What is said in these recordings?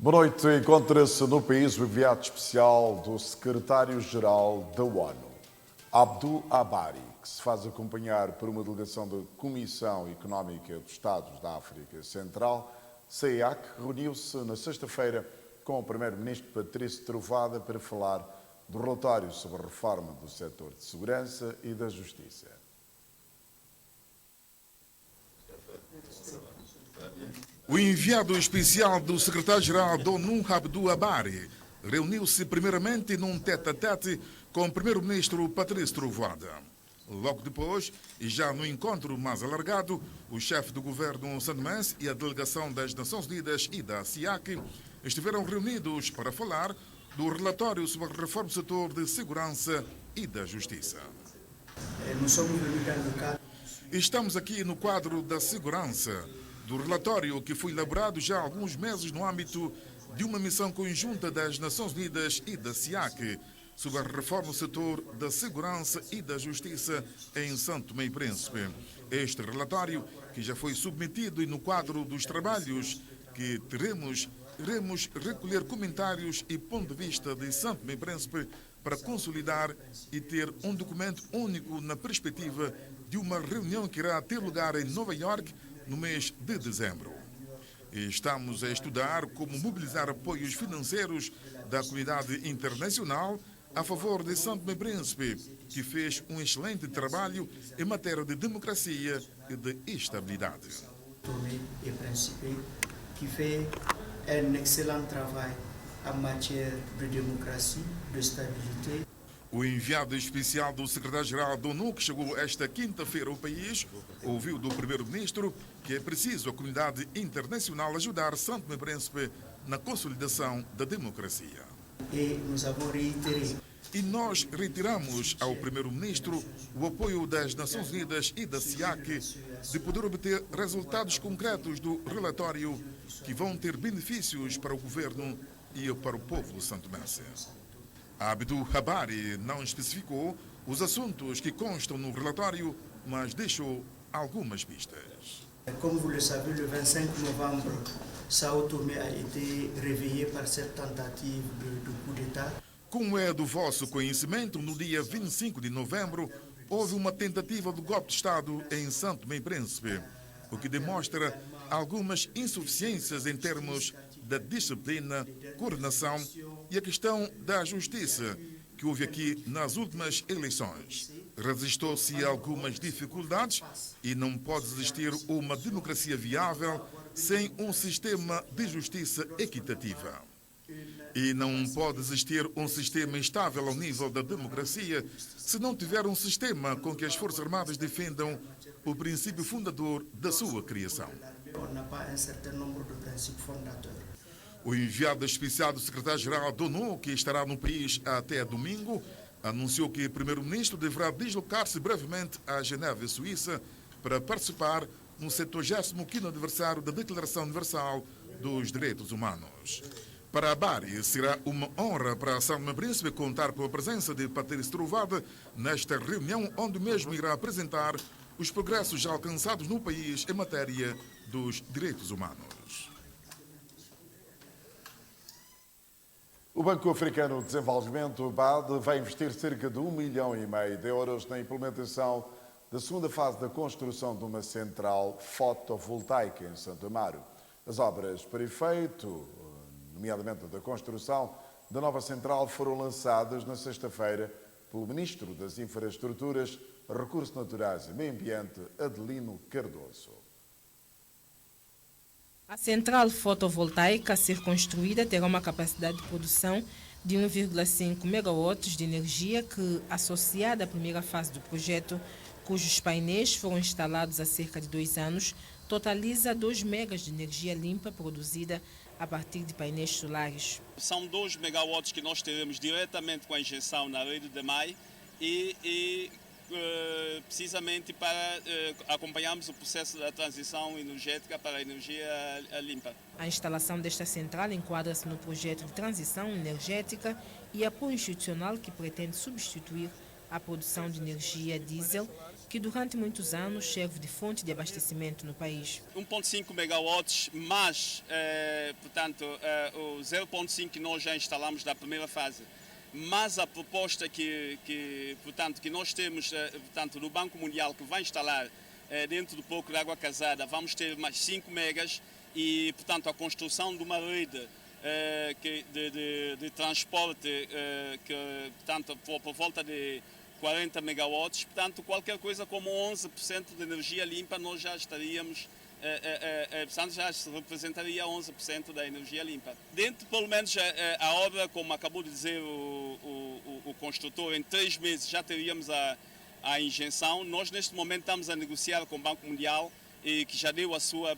Boa noite. Encontra-se no país o enviado especial do secretário-geral da ONU, Abdul Abari, que se faz acompanhar por uma delegação da Comissão Económica dos Estados da África Central, CEEAC, reuniu-se na sexta-feira com o primeiro-ministro Patrício Trovoada para falar do relatório sobre a reforma do setor de segurança e da justiça. O enviado especial do secretário-geral da ONU, Abdul Abari, reuniu-se primeiramente num tete-a-tete com o primeiro-ministro Patrício Trovoada. Logo depois, e já no encontro mais alargado, o chefe do governo santomense e a delegação das Nações Unidas e da CEEAC estiveram reunidos para falar do relatório sobre a reforma do setor de segurança e da justiça. Estamos aqui no quadro da segurança, do relatório que foi elaborado já há alguns meses no âmbito de uma missão conjunta das Nações Unidas e da CEEAC sobre a reforma do setor da segurança e da justiça em São Tomé e Príncipe. Este relatório, que já foi submetido e no quadro dos trabalhos que iremos recolher comentários e ponto de vista de São Tomé e Príncipe para consolidar e ter um documento único na perspectiva de uma reunião que irá ter lugar em Nova Iorque no mês de dezembro. Estamos a estudar como mobilizar apoios financeiros da comunidade internacional a favor de São Tomé e Príncipe, que fez um excelente trabalho em matéria de democracia e de estabilidade. Tomé e Príncipe, que fez um excelente trabalho em matéria de democracia, de estabilité. O enviado especial do secretário-geral da ONU, que chegou esta quinta-feira ao país, ouviu do primeiro-ministro que é preciso a comunidade internacional ajudar São Tomé e Príncipe na consolidação da democracia. E nós reiteramos ao primeiro-ministro o apoio das Nações Unidas e da CEEAC de poder obter resultados concretos do relatório que vão ter benefícios para o governo e para o povo santomense. Abdul Abari não especificou os assuntos que constam no relatório, mas deixou algumas pistas. Como vous le savez, le 25 novembre, São Tomé a été réveillé par cette tentative de coup d'État. Como é do vosso conhecimento, no dia 25 de novembro, houve uma tentativa de golpe de Estado em São Tomé e Príncipe, o que demonstra algumas insuficiências em termos da disciplina, coordenação e a questão da justiça que houve aqui nas últimas eleições. Resistou-se a algumas dificuldades e não pode existir uma democracia viável sem um sistema de justiça equitativa. E não pode existir um sistema estável ao nível da democracia se não tiver um sistema com que as Forças Armadas defendam o princípio fundador da sua criação. O enviado especial do secretário-geral da ONU, que estará no país até domingo, anunciou que o primeiro-ministro deverá deslocar-se brevemente à Genebra, Suíça, para participar no 75º aniversário da Declaração Universal dos Direitos Humanos. Para Abari, será uma honra para São Tomé e Príncipe contar com a presença de Patrício Trovoada nesta reunião, onde mesmo irá apresentar os progressos já alcançados no país em matéria dos direitos humanos. O Banco Africano de Desenvolvimento, BAD, vai investir cerca de 1,5 milhão de euros na implementação da segunda fase da construção de uma central fotovoltaica em Santo Amaro. As obras para efeito, nomeadamente da construção da nova central, foram lançadas na sexta-feira pelo Ministro das Infraestruturas, Recursos Naturais e Meio Ambiente, Adelino Cardoso. A central fotovoltaica a ser construída terá uma capacidade de produção de 1,5 megawatts de energia que, associada à primeira fase do projeto, cujos painéis foram instalados há cerca de 2 anos, totaliza 2 megas de energia limpa produzida a partir de painéis solares. São 2 megawatts que nós teremos diretamente com a injeção na rede de MAI e precisamente para acompanharmos o processo da transição energética para a energia limpa. A instalação desta central enquadra-se no projeto de transição energética e apoio institucional que pretende substituir a produção de energia diesel, que durante muitos anos serve de fonte de abastecimento no país. 1,5 megawatts, mas, portanto, o 0,5 que nós já instalamos da primeira fase, mas a proposta portanto, que nós temos portanto, no Banco Mundial, que vai instalar dentro do pouco de água casada, vamos ter mais 5 megas e, portanto, a construção de uma rede de transporte portanto, por volta de 40 megawatts, portanto, qualquer coisa como 11% de energia limpa nós já estaríamos, portanto, já se representaria 11% da energia limpa. Dentro, pelo menos, a obra, como acabou de dizer o construtor, em 3 meses já teríamos a injeção. Nós, neste momento, estamos a negociar com o Banco Mundial, que já deu a sua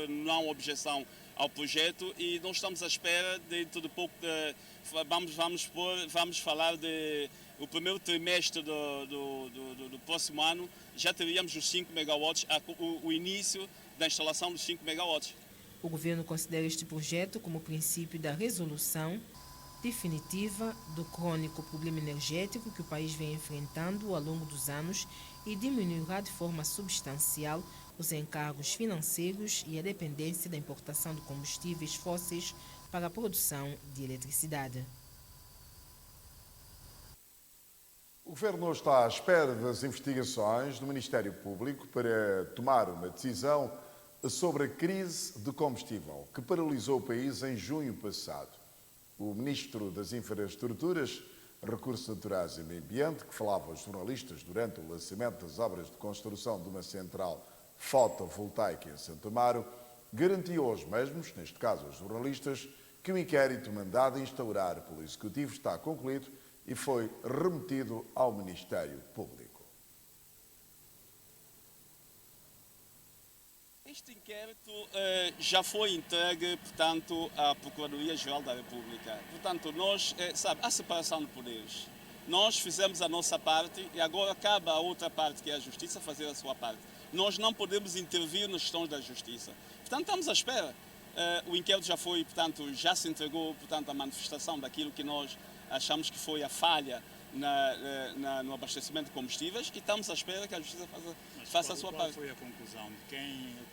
não objeção ao projeto, e nós estamos à espera, dentro de pouco, vamos falar de o primeiro trimestre do próximo ano, já teríamos os 5 megawatts, o início da instalação dos 5 megawatts. O governo considera este projeto como princípio da resolução definitiva do crônico problema energético que o país vem enfrentando ao longo dos anos e diminuirá de forma substancial os encargos financeiros e a dependência da importação de combustíveis fósseis para a produção de eletricidade. O Governo está à espera das investigações do Ministério Público para tomar uma decisão sobre a crise de combustível que paralisou o país em junho passado. O Ministro das Infraestruturas, Recursos Naturais e Meio Ambiente, que falava aos jornalistas durante o lançamento das obras de construção de uma central fotovoltaica em Santo Amaro, garantiu aos mesmos, neste caso aos jornalistas, que o inquérito mandado instaurar pelo Executivo está concluído e foi remetido ao Ministério Público. Este inquérito já foi entregue, portanto, à Procuradoria-Geral da República. Portanto, nós, a separação de poderes. Nós fizemos a nossa parte e agora cabe a outra parte, que é a Justiça, fazer a sua parte. Nós não podemos intervir nas questões da Justiça. Portanto, estamos à espera. O inquérito já foi, portanto, já se entregou, portanto, a manifestação daquilo que nós achamos que foi a falha no abastecimento de combustíveis, e estamos à espera que a Justiça faça a sua parte. Qual foi a conclusão?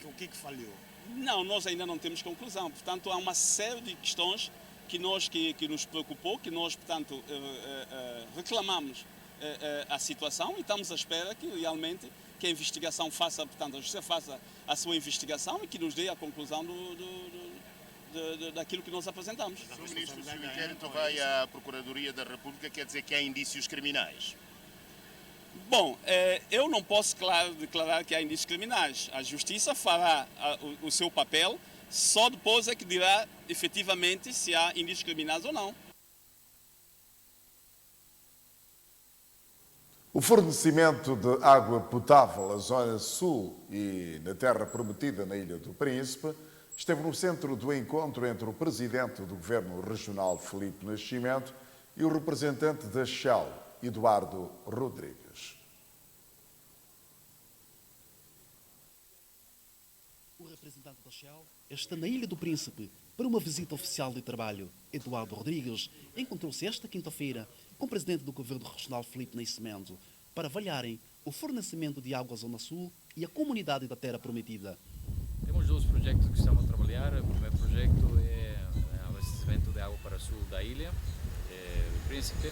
O que falhou? Não, nós ainda não temos conclusão. Portanto, há uma série de questões que nos preocupou, que nós, portanto, reclamamos a situação, e estamos à espera que realmente que a investigação faça, portanto, a Justiça faça a sua investigação e que nos dê a conclusão daquilo que nós apresentamos. Sr. Ministro, se o inquérito vai à Procuradoria da República, quer dizer que há indícios criminais? Bom, eu não posso, claro, declarar que há indícios criminais. A Justiça fará o seu papel, só depois é que dirá efetivamente se há indícios criminais ou não. O fornecimento de água potável à Zona Sul e na Terra Prometida, na Ilha do Príncipe, esteve no centro do encontro entre o presidente do Governo Regional, Filipe Nascimento, e o representante da Shell, Eduardo Rodrigues. O representante da Shell está na Ilha do Príncipe para uma visita oficial de trabalho. Eduardo Rodrigues encontrou-se esta quinta-feira com o presidente do Governo Regional, Filipe Nascimento, para avaliarem o fornecimento de água à Zona Sul e a comunidade da Terra Prometida. Temos 2 projetos que estamos a trabalhar. O primeiro projeto é o abastecimento de água para o sul da ilha, do Príncipe,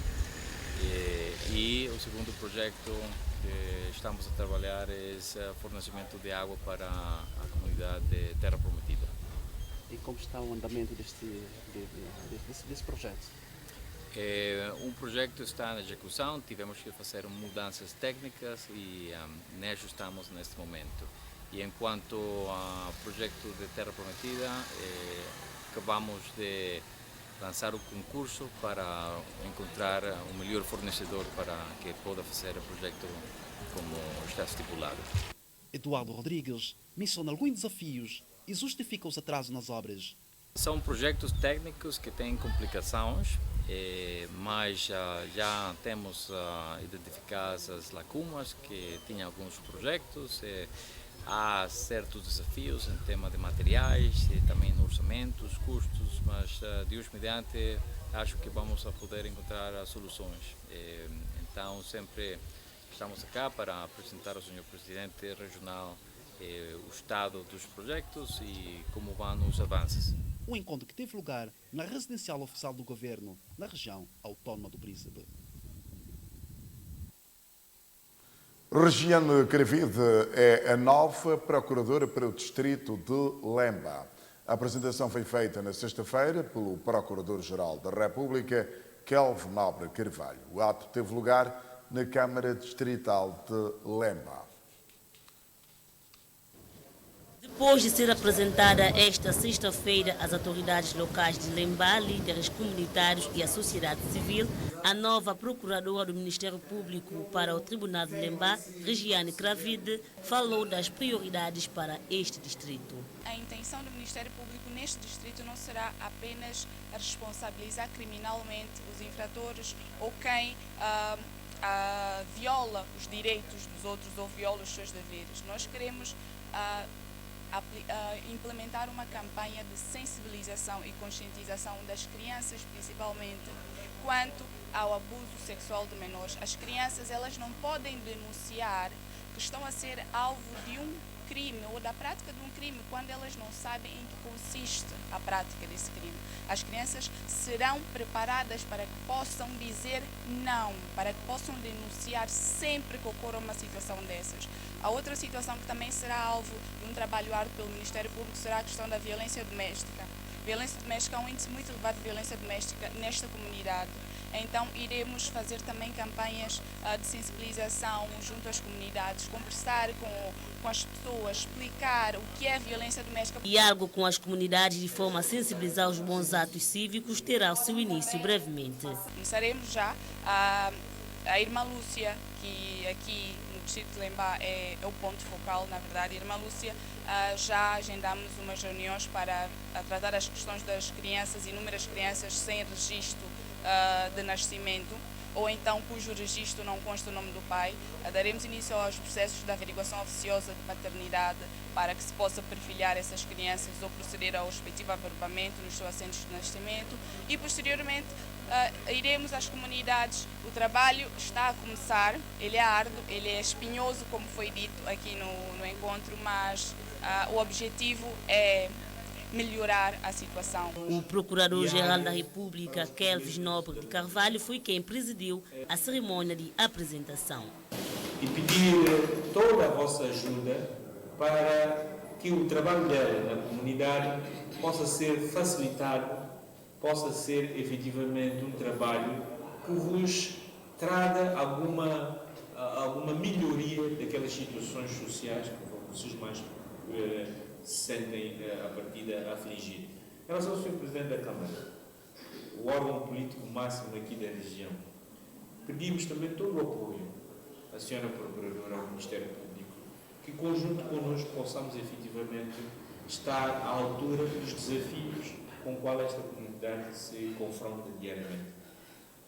e o segundo projeto que estamos a trabalhar é o fornecimento de água para a comunidade de Terra Prometida. E como está o andamento desse projeto? Um projeto está na execução, tivemos que fazer mudanças técnicas e nelas estamos neste momento. E enquanto ao projeto de Terra Prometida, acabamos de lançar o concurso para encontrar o melhor fornecedor para que possa fazer o projeto como está estipulado. Eduardo Rodrigues menciona alguns desafios e justifica os atrasos nas obras. São projetos técnicos que têm complicações, mas já temos identificadas as lacunas que tinham alguns projetos. Há certos desafios em tema de materiais e também no orçamento, os custos, mas Deus mediante acho que vamos a poder encontrar soluções. Então, sempre estamos cá para apresentar ao Sr. Presidente Regional o estado dos projetos e como vão os avanços. Um encontro que teve lugar na residencial oficial do governo na região autónoma do Príncipe. Regiane Cravide é a nova procuradora para o distrito de Lemba. A apresentação foi feita na sexta-feira pelo Procurador-Geral da República, Kelvin Nobre Carvalho. O ato teve lugar na Câmara Distrital de Lemba. Depois de ser apresentada esta sexta-feira às autoridades locais de Lemba, líderes comunitários e a sociedade civil, a nova procuradora do Ministério Público para o Tribunal de Lemba, Regiane Cravide, falou das prioridades para este distrito. A intenção do Ministério Público neste distrito não será apenas responsabilizar criminalmente os infratores ou quem viola os direitos dos outros ou viola os seus deveres. Nós queremos implementar uma campanha de sensibilização e conscientização das crianças, principalmente quanto ao abuso sexual de menores. As crianças, elas não podem denunciar que estão a ser alvo de um crime ou da prática de um crime quando elas não sabem em que consiste a prática desse crime. As crianças serão preparadas para que possam dizer não, para que possam denunciar sempre que ocorra uma situação dessas. A outra situação que também será alvo de um trabalho árduo pelo Ministério Público será a questão da violência doméstica. Violência doméstica é um índice muito elevado de violência doméstica nesta comunidade. Então, iremos fazer também campanhas de sensibilização junto às comunidades, conversar com as pessoas, explicar o que é violência doméstica. Diálogo com as comunidades de forma a sensibilizar os bons atos cívicos terá o seu início brevemente. Começaremos já a Irmã Lúcia, que aqui no distrito de Lemba é o ponto focal, na verdade. Irmã Lúcia, já agendamos umas reuniões para tratar as questões das crianças, inúmeras crianças sem registro de nascimento, ou então cujo registro não consta o nome do pai. Daremos início aos processos de averiguação oficiosa de paternidade para que se possa perfilhar essas crianças ou proceder ao respectivo averbamento nos seus assentos de nascimento e posteriormente iremos às comunidades. O trabalho está a começar, ele é árduo, ele é espinhoso, como foi dito aqui no encontro, mas o objetivo é melhorar a situação. O Procurador-Geral da República, Kelvin Nobre de Carvalho, foi quem presidiu a cerimônia de apresentação. E pedir toda a vossa ajuda para que o trabalho dela na comunidade possa ser facilitado, possa ser efetivamente um trabalho que vos traga alguma melhoria daquelas situações sociais que vocês mais se sentem a partida a afligir. Em relação ao Sr. Presidente da Câmara, o órgão político máximo aqui da região, pedimos também todo o apoio à Sra. Procuradora do Ministério Público, que conjunto connosco possamos efetivamente estar à altura dos desafios com os quais esta comunidade se confronta diariamente.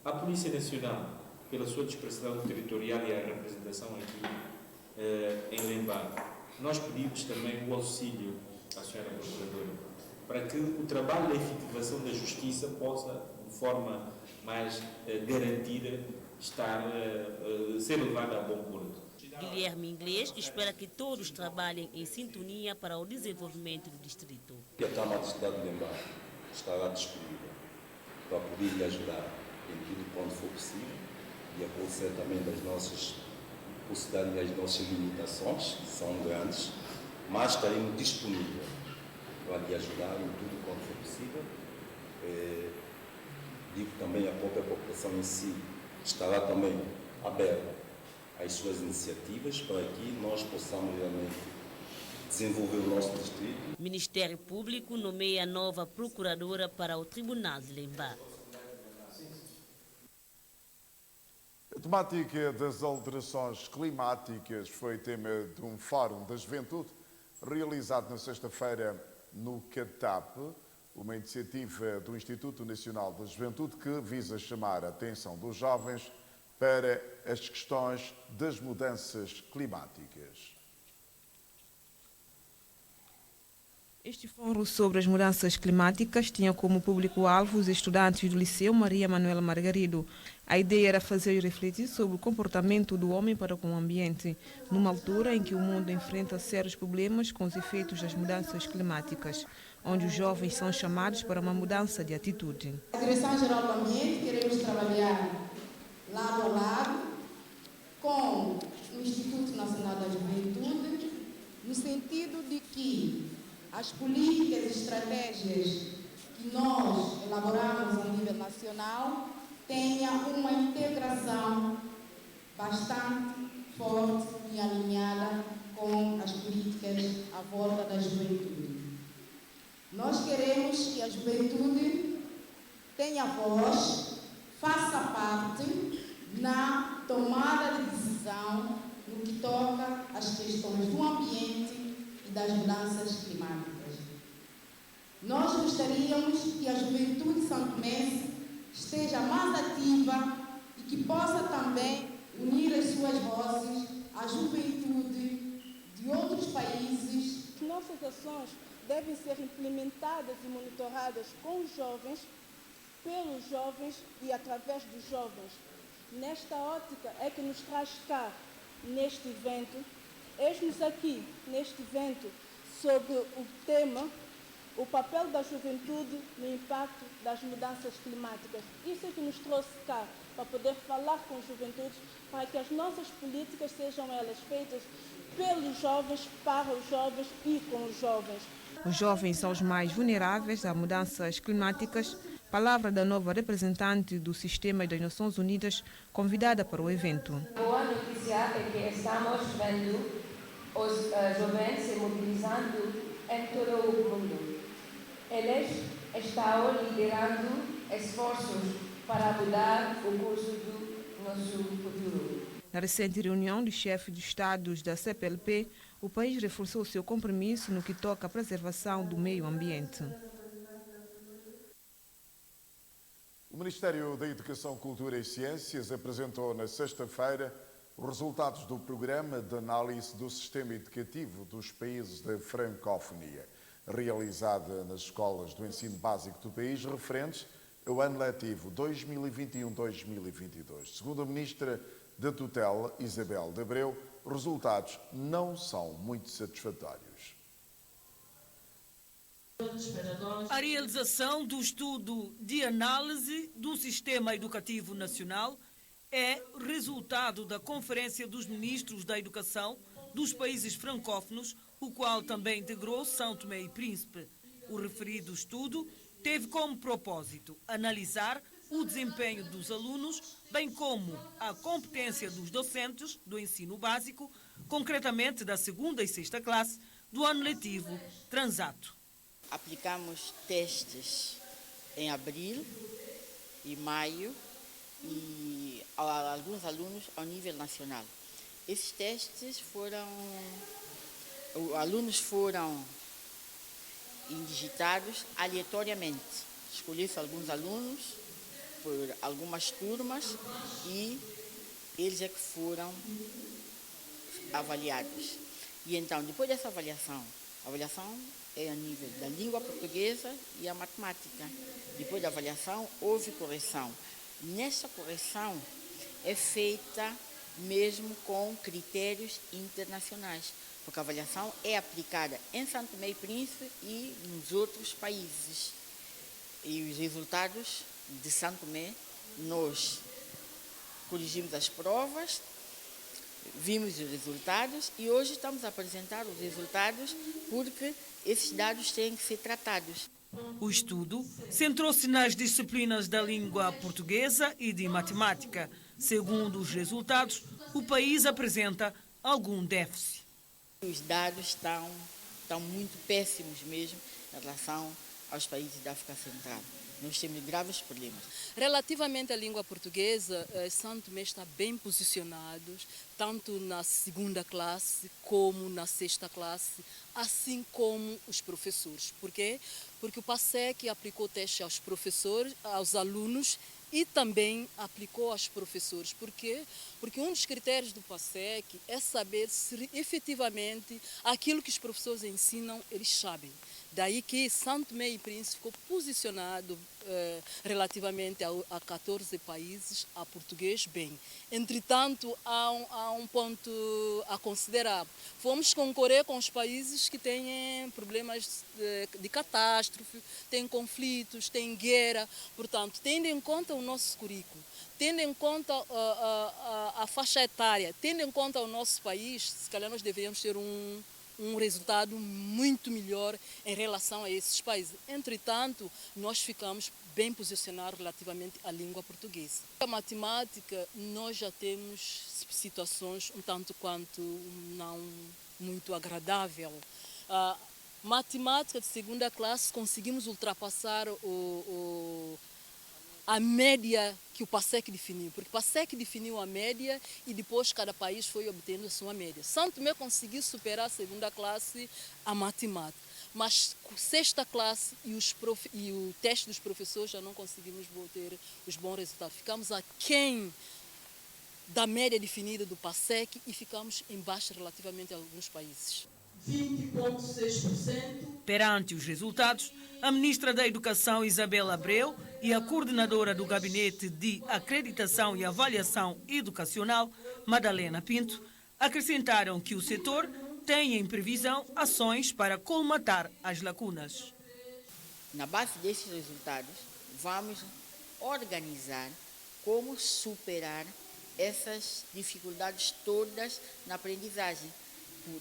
A Polícia Nacional, pela sua dispersão territorial e a representação aqui em Lemba, nós pedimos também o auxílio à Sra. Procuradora para que o trabalho da efetivação da justiça possa, de forma mais garantida, ser levado a bom porto. Guilherme Inglês espera que todos trabalhem em sintonia para o desenvolvimento do distrito. A Câmara de Cidade de Lemba estará disponível para poder lhe ajudar em tudo quanto for possível, de acontecer também das nossas possibilidades e das nossas limitações, que são grandes, mas estaremos disponíveis para lhe ajudar em tudo quanto for possível. Digo também a própria população em si estará também aberta às suas iniciativas para que nós possamos realmente desenvolver o nosso distrito. O Ministério Público nomeia a nova procuradora para o Tribunal de Lemba. A temática das alterações climáticas foi tema de um fórum da juventude realizado na sexta-feira no CATAP, uma iniciativa do Instituto Nacional da Juventude que visa chamar a atenção dos jovens para as questões das mudanças climáticas. Este fórum sobre as mudanças climáticas tinha como público-alvo os estudantes do Liceu Maria Manuela Margarido. A ideia era fazer refletir sobre o comportamento do homem para com o ambiente, numa altura em que o mundo enfrenta sérios problemas com os efeitos das mudanças climáticas, onde os jovens são chamados para uma mudança de atitude. Na Direção-Geral do Ambiente, queremos trabalhar lado a lado com o Instituto Nacional da Juventude, no sentido de que as políticas e estratégias que nós elaboramos a nível nacional tenham uma integração bastante forte e alinhada com as políticas à volta da juventude. Nós queremos que a juventude tenha voz, faça parte na tomada de decisão no que toca às questões do ambiente e das mudanças climáticas. Nós gostaríamos que a juventude santomense esteja mais ativa e que possa também unir as suas vozes à juventude de outros países. Nossas ações devem ser implementadas e monitoradas com os jovens, pelos jovens e através dos jovens. Nesta ótica é que nos traz cá, neste evento, eis-nos aqui, neste evento, sobre o tema o papel da juventude no impacto das mudanças climáticas. Isso é que nos trouxe cá, para poder falar com as juventudes, para que as nossas políticas sejam elas feitas pelos jovens, para os jovens e com os jovens. Os jovens são os mais vulneráveis a mudanças climáticas. Palavra da nova representante do Sistema das Nações Unidas, convidada para o evento. Boa notícia é que estamos vendo os jovens se mobilizando em todo o mundo. Eles estão liderando esforços para mudar o curso do nosso futuro. Na recente reunião dos chefes de Estados da CPLP, o país reforçou seu compromisso no que toca à preservação do meio ambiente. O Ministério da Educação, Cultura e Ciências apresentou na sexta-feira os resultados do Programa de Análise do Sistema Educativo dos Países da Francofonia, realizada nas escolas do ensino básico do país, referentes ao ano letivo 2021-2022. Segundo a Ministra da Tutela, Isabel de Abreu, os resultados não são muito satisfatórios. A realização do estudo de análise do Sistema Educativo Nacional é resultado da Conferência dos Ministros da Educação dos países francófonos, o qual também integrou São Tomé e Príncipe. O referido estudo teve como propósito analisar o desempenho dos alunos, bem como a competência dos docentes do ensino básico, concretamente da 2ª e 6ª classe do ano letivo transato. Aplicamos testes em abril e maio e a alguns alunos ao nível nacional. Esses testes alunos foram indigitados aleatoriamente. Escolhi-se alguns alunos por algumas turmas e eles é que foram avaliados. E então, depois dessa avaliação, a avaliação é a nível da língua portuguesa e a matemática. Depois da avaliação, houve correção. Nessa correção é feita mesmo com critérios internacionais, porque a avaliação é aplicada em São Tomé e Príncipe e nos outros países. E os resultados de São Tomé, nós corrigimos as provas, vimos os resultados e hoje estamos a apresentar os resultados porque esses dados têm que ser tratados. O estudo centrou-se nas disciplinas da língua portuguesa e de matemática. Segundo os resultados, o país apresenta algum déficit. Os dados estão muito péssimos mesmo em relação aos países da África Central. Nós temos graves problemas. Relativamente à língua portuguesa, São Tomé está bem posicionado, tanto na 2ª classe como na 6ª classe, assim como os professores. Por quê? Porque o PASEC aplicou teste aos professores, aos alunos e também aplicou aos professores. Por quê? Porque um dos critérios do PASEC é saber se efetivamente aquilo que os professores ensinam, eles sabem. Daí que São Tomé e Príncipe ficou posicionado relativamente a 14 países a português bem. Entretanto, há um ponto a considerar. Fomos concorrer com os países que têm problemas de catástrofe, têm conflitos, têm guerra. Portanto, tendo em conta o nosso currículo, tendo em conta a faixa etária, tendo em conta o nosso país, se calhar nós deveríamos ter um resultado muito melhor em relação a esses países. Entretanto, nós ficamos bem posicionados relativamente à língua portuguesa. A matemática, nós já temos situações um tanto quanto não muito agradável. A matemática de segunda classe, conseguimos ultrapassar a média que o PASEC definiu, porque o PASEC definiu a média e depois cada país foi obtendo a sua média. São Tomé conseguiu superar a segunda classe a matemática, mas sexta classe e o teste dos professores já não conseguimos ter os bons resultados. Ficamos aquém da média definida do PASEC e ficamos em baixo relativamente a alguns países. 20,6%. Perante os resultados, a ministra da Educação, Isabela Abreu, e a coordenadora do Gabinete de Acreditação e Avaliação Educacional, Madalena Pinto, acrescentaram que o setor tem em previsão ações para colmatar as lacunas. Na base desses resultados, vamos organizar como superar essas dificuldades todas na aprendizagem,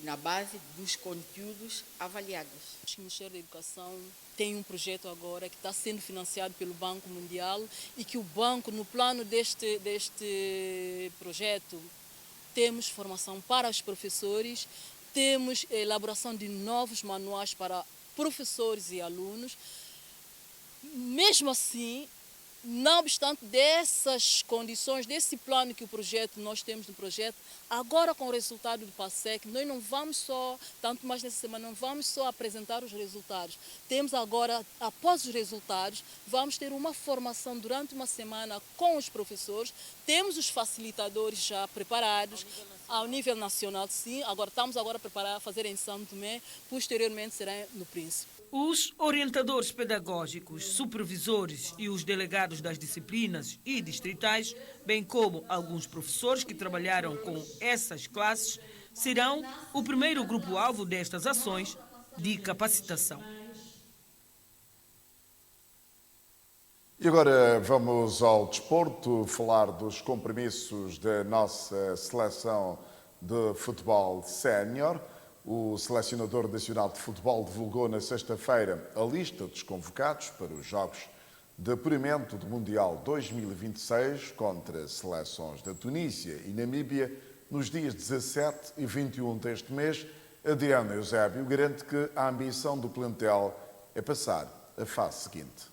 na base dos conteúdos avaliados. O Ministério da Educação tem um projeto agora que está sendo financiado pelo Banco Mundial e que o banco, no plano deste projeto, temos formação para os professores, temos elaboração de novos manuais para professores e alunos. Mesmo assim, não obstante dessas condições, desse plano que nós temos no projeto, agora com o resultado do PASEC, nós não vamos só, tanto mais nessa semana, não vamos só apresentar os resultados. Temos agora, após os resultados, vamos ter uma formação durante uma semana com os professores, temos os facilitadores já preparados, ao nível nacional, sim, estamos agora a preparar, a fazer em São Tomé, posteriormente será no Príncipe. Os orientadores pedagógicos, supervisores e os delegados das disciplinas e distritais, bem como alguns professores que trabalharam com essas classes, serão o primeiro grupo-alvo destas ações de capacitação. E agora vamos ao desporto, falar dos compromissos da nossa seleção de futebol sénior. O selecionador nacional de futebol divulgou na sexta-feira a lista dos convocados para os Jogos de Apuramento do Mundial 2026 contra seleções da Tunísia e Namíbia nos dias 17 e 21 deste mês. Adriano Eusébio garante que a ambição do plantel é passar a fase seguinte.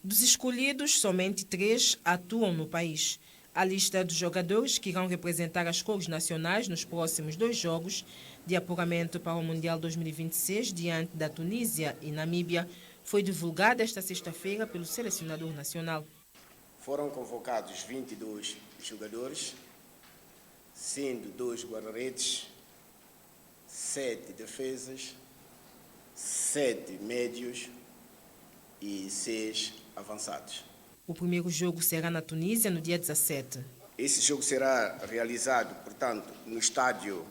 Dos escolhidos, somente 3 atuam no país. A lista dos jogadores que irão representar as cores nacionais nos próximos 2 jogos de apuramento para o Mundial 2026 diante da Tunísia e Namíbia foi divulgada esta sexta-feira pelo selecionador nacional. Foram convocados 22 jogadores, sendo 2 guarda-redes, 7 defesas, 7 médios e 6 avançados. O primeiro jogo será na Tunísia no dia 17. Esse jogo será realizado, portanto, no Estádio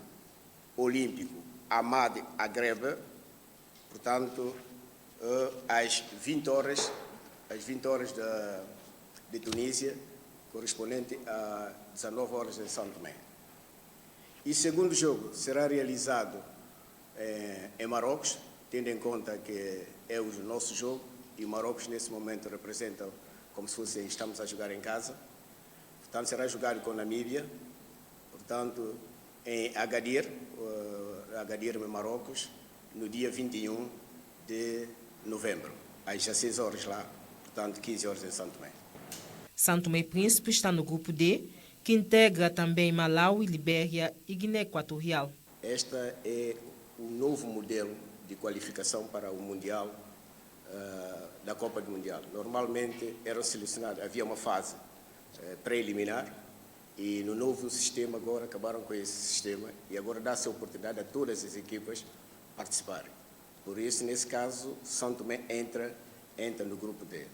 Olímpico Ahmad Agrebe, portanto, às 20 horas de Tunísia, correspondente a 19 horas em São Tomé. E o segundo jogo será realizado em Marrocos, tendo em conta que é o nosso jogo e Marrocos nesse momento representa como se fosse estamos a jogar em casa. Portanto, será jogado com Namíbia, portanto, em Agadir, em Marrocos, no dia 21 de novembro, às 16 horas lá, portanto, 15 horas em São Tomé. São Tomé e Príncipe está no grupo D, que integra também Malawi, Libéria e Guiné Equatorial. Este é o novo modelo de qualificação para o Mundial da Copa do Mundial. Normalmente eram selecionados, havia uma fase preliminar, E no novo sistema agora acabaram com esse sistema e agora dá-se a oportunidade a todas as equipas participarem. Por isso, nesse caso, São Tomé entra no grupo D.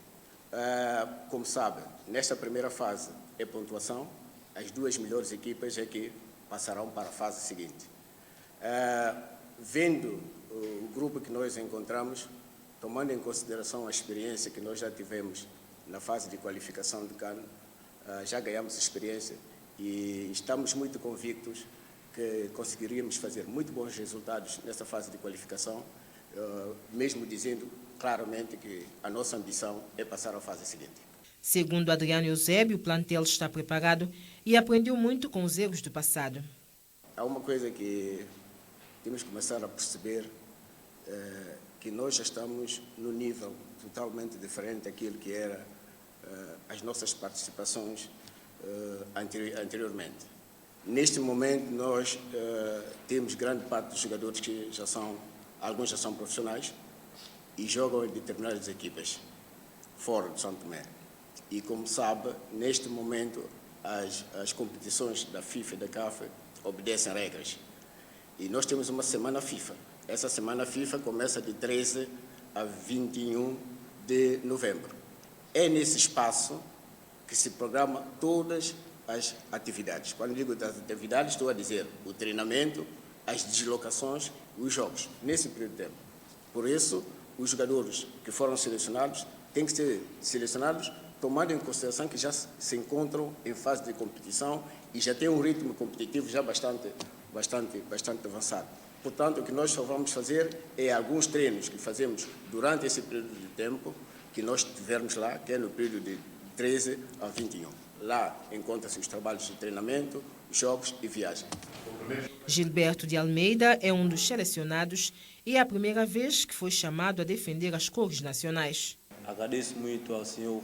Como sabem, nesta primeira fase é pontuação, as 2 melhores equipas é que passarão para a fase seguinte. Vendo o grupo que nós encontramos, tomando em consideração a experiência que nós já tivemos na fase de qualificação de CAN, já ganhamos experiência e estamos muito convictos que conseguiríamos fazer muito bons resultados nessa fase de qualificação, mesmo dizendo claramente que a nossa ambição é passar à fase seguinte. Segundo Adriano Eusébio, o plantel está preparado e aprendeu muito com os erros do passado. Há uma coisa que temos que começar a perceber, que nós já estamos no nível totalmente diferente daquilo que era as nossas participações anteriormente. Neste momento, nós temos grande parte dos jogadores que alguns já são profissionais e jogam em determinadas equipas fora de São Tomé. E, como sabe, neste momento, as competições da FIFA e da CAF obedecem regras. E nós temos uma semana FIFA. Essa semana FIFA começa de 13 a 21 de novembro. É nesse espaço que se programa todas as atividades. Quando digo das atividades, estou a dizer o treinamento, as deslocações e os jogos, nesse período de tempo. Por isso, os jogadores que foram selecionados têm que ser selecionados tomando em consideração que já se encontram em fase de competição e já têm um ritmo competitivo já bastante avançado. Portanto, o que nós só vamos fazer é alguns treinos que fazemos durante esse período de tempo que nós tivermos lá, que é no período de 13 a 21. Lá encontram-se os trabalhos de treinamento, jogos e viagem. Gilberto de Almeida é um dos selecionados e é a primeira vez que foi chamado a defender as cores nacionais. Agradeço muito ao senhor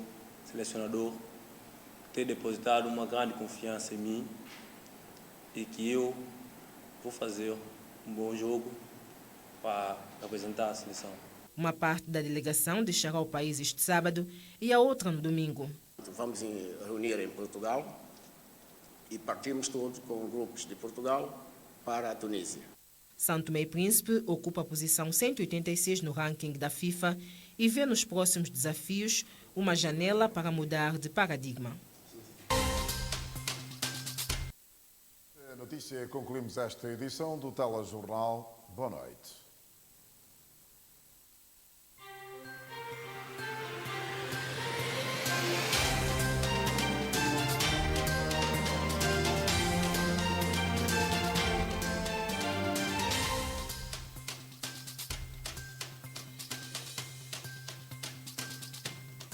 selecionador por ter depositado uma grande confiança em mim e que eu vou fazer um bom jogo para representar a seleção. Uma parte da delegação deixará o país este sábado e a outra no domingo. Vamos reunir em Portugal e partimos todos com grupos de Portugal para a Tunísia. São Tomé e Príncipe ocupa a posição 186 no ranking da FIFA e vê nos próximos desafios uma janela para mudar de paradigma. Notícia, concluímos esta edição do Telejornal. Boa noite.